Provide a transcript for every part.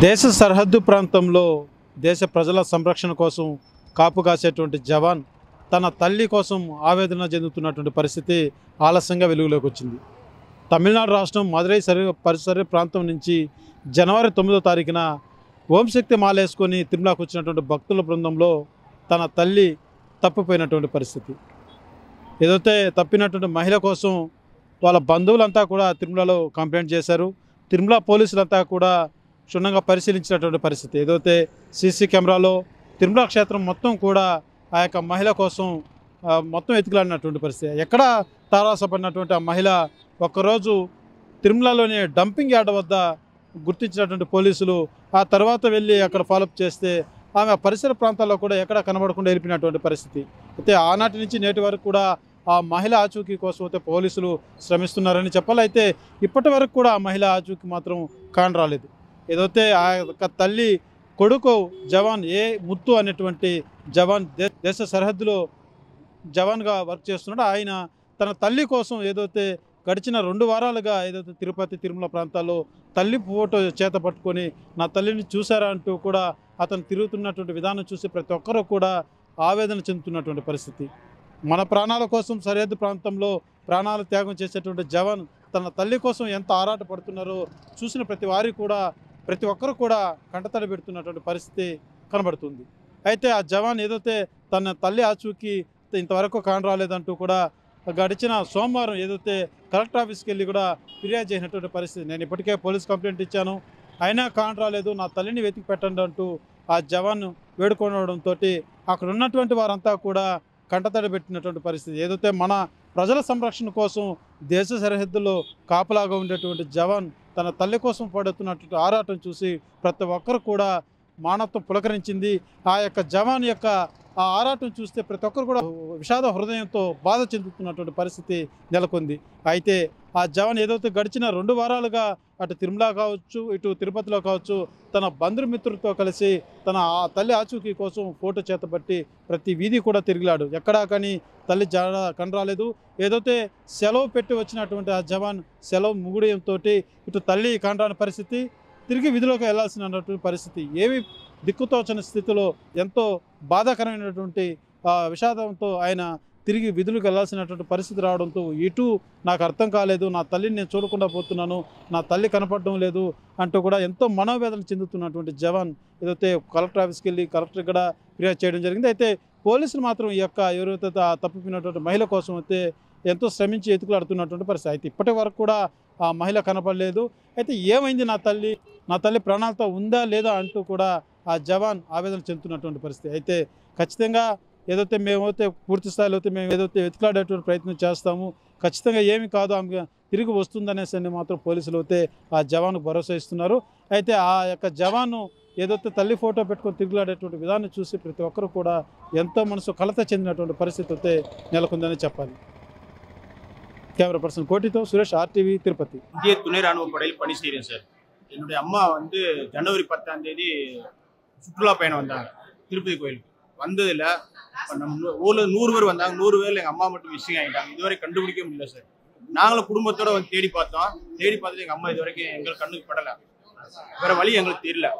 దేశ సరిహద్దు ప్రాంతంలో దేశ ప్రజల సంరక్షణ కోసం కాపు కాసేటువంటి జవాన్ తన తల్లి కోసం ఆవేదన చెందుతున్నటువంటి పరిస్థితి ఆలస్యంగా వెలుగులోకి వచ్చింది. తమిళనాడు రాష్ట్రం మదురై పరిసర ప్రాంతం నుంచి జనవరి 9వ తారీఖున ఓంశక్తి మాలేసుకొని తిరుమలకు వచ్చినటువంటి భక్తుల బృందంలో తన తల్లి తప్పిపోయినటువంటి పరిస్థితి. ఏదైతే తప్పినటువంటి మహిళ కోసం వాళ్ళ బంధువులంతా కూడా తిరుమలలో కంప్లైంట్ చేశారు. తిరుమల పోలీసులంతా కూడా క్షుణ్ణంగా పరిశీలించినటువంటి పరిస్థితి. ఏదైతే సీసీ కెమెరాలో తిరుమల క్షేత్రం మొత్తం కూడా ఆ యొక్క మహిళ కోసం మొత్తం ఎతికిలాడినటువంటి పరిస్థితి. ఎక్కడ తారాసపడినటువంటి ఆ మహిళ ఒక్కరోజు తిరుమలలోని డంపింగ్ యార్డ్ వద్ద గుర్తించినటువంటి పోలీసులు ఆ తర్వాత వెళ్ళి అక్కడ ఫాలోఅప్ చేస్తే ఆమె పరిసర ప్రాంతాల్లో కూడా ఎక్కడ కనబడకుండా వెళ్ళిపోయినటువంటి పరిస్థితి. అయితే ఆనాటి నుంచి నేటి వరకు కూడా ఆ మహిళ ఆచూకీ కోసం అయితే పోలీసులు శ్రమిస్తున్నారని చెప్పాలి. అయితే ఇప్పటి వరకు కూడా ఆ మహిళ ఆచూకీ మాత్రం కానరాలేదు. ఏదైతే ఆ యొక్క తల్లి కొడుకు జవాన్ ముత్తు అనేటువంటి జవాన్ దేశ సరిహద్దులో జవాన్గా వర్క్ చేస్తున్నాడు. ఆయన తన తల్లి కోసం ఏదైతే గడిచిన 2 వారాలుగా ఏదైతే తిరుపతి తిరుమల ప్రాంతాల్లో తల్లి ఫోటో చేత పట్టుకొని నా తల్లిని చూసారా అంటూ కూడా అతను తిరుగుతున్నటువంటి విధానం చూసి ప్రతి ఒక్కరూ కూడా ఆవేదన చెందుతున్నటువంటి పరిస్థితి. మన ప్రాణాల కోసం సరిహద్దు ప్రాంతంలో ప్రాణాలు త్యాగం చేసేటువంటి జవాన్ తన తల్లి కోసం ఎంత ఆరాట పడుతున్నారో చూసిన ప్రతి ఒక్కరు కూడా కంటతడి పెడుతున్నటువంటి పరిస్థితి కనబడుతుంది. అయితే ఆ జవాన్ ఏదైతే తన తల్లి ఆచూకీ ఇంతవరకు కానరాలేదంటూ కూడా గడిచిన సోమవారం ఏదైతే కలెక్టర్ ఆఫీస్కి వెళ్ళి కూడా ఫిర్యాదు చేసినటువంటి పరిస్థితి. నేను ఇప్పటికే పోలీస్ కంప్లైంట్ ఇచ్చాను, అయినా కానరాలేదు, నా తల్లిని వెతికి పెట్టండి అంటూ ఆ జవాన్ వేడుకోవడంతో అక్కడ ఉన్నటువంటి వారంతా కూడా కంటతడి పెట్టినటువంటి పరిస్థితి. ఏదైతే మన ప్రజల సంరక్షణ కోసం దేశ సరిహద్దులో కాపలాగా ఉండేటువంటి జవాన్ తన తల్లి కోసం పడుతున్నటువంటి ఆరాటం చూసి ప్రతి ఒక్కరు కూడా మానవత్వం పులకరించింది. ఆ యొక్క జవాన్ యొక్క ఆ ఆరాటం చూస్తే ప్రతి ఒక్కరు కూడా విషాద హృదయంతో బాధ చెందుతున్నటువంటి పరిస్థితి నెలకొంది. అయితే ఆ జవాన్ ఏదైతే గడిచిన 2 వారాలుగా అటు తిరుమల కావచ్చు ఇటు తిరుపతిలో కావచ్చు తన బంధుమిత్రులతో కలిసి తన తల్లి ఆచూకీ కోసం ఫోటో చేతబట్టి ప్రతి వీధి కూడా తిరిగిలాడు. ఎక్కడా కానీ తల్లి కనరాలేదు. ఏదైతే సెలవు పెట్టి వచ్చినటువంటి ఆ జవాన్ సెలవు ముగుడంతో ఇటు తల్లి కనరాని పరిస్థితి, తిరిగి విధిలోకి వెళ్లాల్సినటువంటి పరిస్థితి, ఏవి దిక్కుతోచని స్థితిలో ఎంతో బాధాకరమైనటువంటి విషాదంతో ఆయన తిరిగి విధులకు వెళ్లాల్సినటువంటి పరిస్థితి రావడంతో ఇటు నాకు అర్థం కాలేదు, నా తల్లిని నేను చూడకుండా పోతున్నాను, నా తల్లి కనపడడం లేదు అంటూ కూడా ఎంతో మనోవేదన చెందుతున్నటువంటి జవాన్ ఏదైతే కలెక్టర్ ఆఫీస్కి వెళ్ళి కలెక్టర్ కూడా ఫిర్యాదు చేయడం జరిగింది. అయితే పోలీసులు మాత్రం ఈ యొక్క ఎవరైతే తప్పిపోయినటువంటి మహిళ కోసం అయితే ఎంతో శ్రమించి ఎతుకులాడుతున్నటువంటి పరిస్థితి. అయితే ఇప్పటి వరకు కూడా ఆ మహిళ కనపడలేదు. అయితే ఏమైంది, నా తల్లి ప్రాణాలతో ఉందా లేదా అంటూ కూడా ఆ జవాన్ ఆవేదన చెందుతున్నటువంటి పరిస్థితి. అయితే ఖచ్చితంగా ఏదైతే మేమైతే పూర్తి స్థాయిలో అయితే మేము ఏదైతే వెతుకులాడేటువంటి ప్రయత్నం చేస్తాము, ఖచ్చితంగా ఏమి కాదు ఆమె తిరిగి వస్తుందనేసి మాత్రం పోలీసులు అయితే ఆ జవాన్కు భరోసా ఇస్తున్నారు. అయితే ఆ యొక్క జవాను ఏదైతే తల్లి ఫోటో పెట్టుకొని తిరుగులాడేటువంటి విధానం చూసి ప్రతి ఒక్కరు కూడా ఎంతో మనసు కలత చెందినటువంటి పరిస్థితి అయితే నెలకొందని చెప్పాలి. Camera person கோட்டித்தோ Suresh ஆர்டிவி Tirupati. இந்திய துணை ராணுவ படையில் பணி செய்கிறேன் சார். என்னுடைய அம்மா ஜனவரி 10ஆம் தேதி சுற்றுலா பயணம் வந்தாங்க திருப்பதி கோயிலுக்கு. வந்ததில் நம்ம ஊரில் 100 பேர் வந்தாங்க. 100 பேரில் எங்கள் அம்மா மட்டும் மிஸ்ஸிங் ஆகிட்டாங்க. இதுவரை கண்டுபிடிக்க முடியல சார். நாங்களும் குடும்பத்தோடு வந்து தேடி பார்த்துட்டு எங்கள் அம்மா இது வரைக்கும் எங்கள் கண்ணுக்கு படலை. வேறு வழி எங்களுக்கு தெரியல.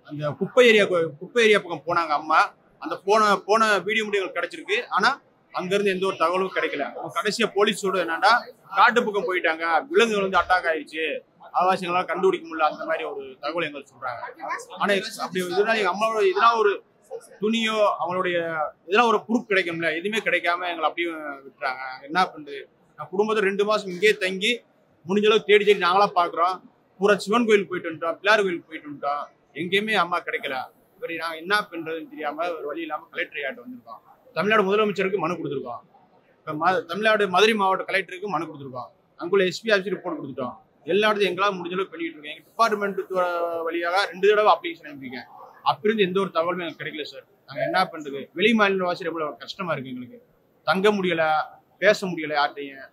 அந்த குப்பை ஏரியா பக்கம் போனாங்க அம்மா. அந்த போன வீடியோ மட்டும் எங்களுக்கு கிடச்சிருக்கு. ஆனால் அங்கிருந்து எந்த ஒரு தகவலும் கிடைக்கல. கடைசியா போலீஸோட என்னன்னா காட்டு பக்கம் போயிட்டாங்க, விலங்குகள் அட்டாக் ஆயிடுச்சு, ஆவாசங்களாம் கண்டுபிடிக்க முடியல, அந்த மாதிரி ஒரு தகவல் எங்களுக்கு சொல்றாங்க. ஆனா அப்படி இதனால எங்க அம்மாவோட இதெல்லாம் ஒரு துணியோ அவங்களுடைய இதெல்லாம் ஒரு ப்ரூஃப் கிடைக்கும்ல, எதுவுமே கிடைக்காம எங்களை அப்படியே விட்டுறாங்க. என்ன பண்றது? நான் குடும்பத்தை 2 மாசம் இங்கேயே தங்கி முடிஞ்ச அளவுக்கு தேடி நாங்களா பாக்குறோம். பூரா சிவன் கோயிலுக்கு போயிட்டு வந்துட்டோம், பிள்ளையார் கோயிலுக்கு போயிட்டு வந்துட்டோம், எங்கேயுமே அம்மா கிடைக்கல. சரி, நாங்க என்ன பண்றதுன்னு தெரியாம ஒரு வழி இல்லாம கலெக்டர் ஆகிட்டு வந்திருக்கோம். தமிழ்நாடு முதலமைச்சருக்கு மனு கொடுத்துருக்கோம். தமிழ்நாடு மதுரை மாவட்ட கலெக்டருக்கு மனு கொடுத்துருக்கோம். அங்குள்ள எஸ்பி ஆஃபீஸ் ரிப்போர்ட் கொடுத்துட்டோம். எல்லா இடத்தையும் எங்களால் முடிஞ்ச அளவுக்கு பண்ணிட்டு இருக்கோம். எங்கள் டிபார்ட்மெண்ட் வழியாக 2 தடவை அப்ளிகேஷன் அனுப்பியிருக்கேன். அப்படி இருந்து எந்த ஒரு தகவலுமே எனக்கு கிடைக்கல சார். நாங்கள் என்ன பண்றது? வெளி மாநில வாசி ரொம்ப கஷ்டமா இருக்கு. எங்களுக்கு தங்க முடியல, பேச முடியல, யார்ட்டையும்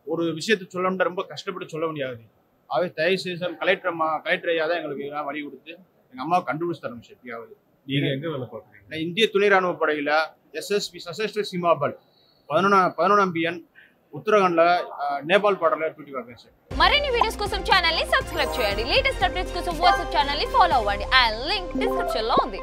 ஒரு விஷயத்தை சொல்லணும்னா ரொம்ப கஷ்டப்பட்டு சொல்ல முடியாது. அவை தயவு செய்து சார் கலெக்டர் ஐயா தான் எங்களுக்கு வழி கொடுத்து எங்கள் அம்மாவை கண்டுபிடிச்சு தரணும் சார். எப்படியாவது. நீங்கள் எங்கே வேலை பார்க்குறீங்க? நான் இந்திய துணை ராணுவ படையில் SSP சசஸ்திர சீமாபல் 11ஆம் BN ఉత్తరాఖండ్లో నేపాల్ బార్డర్లో డ్యూటీ వర్క్ చేశారు. మరిన్ని వీడియోస్ కోసం ఛానల్ ని సబ్స్క్రైబ్ చేయండి. లేటెస్ట్ అప్డేట్స్ కోసం వాట్సాప్ ఛానల్ ని ఫాలో అవ్వండి. ఆ లింక్ డిస్క్రిప్షన్ లో ఉంది.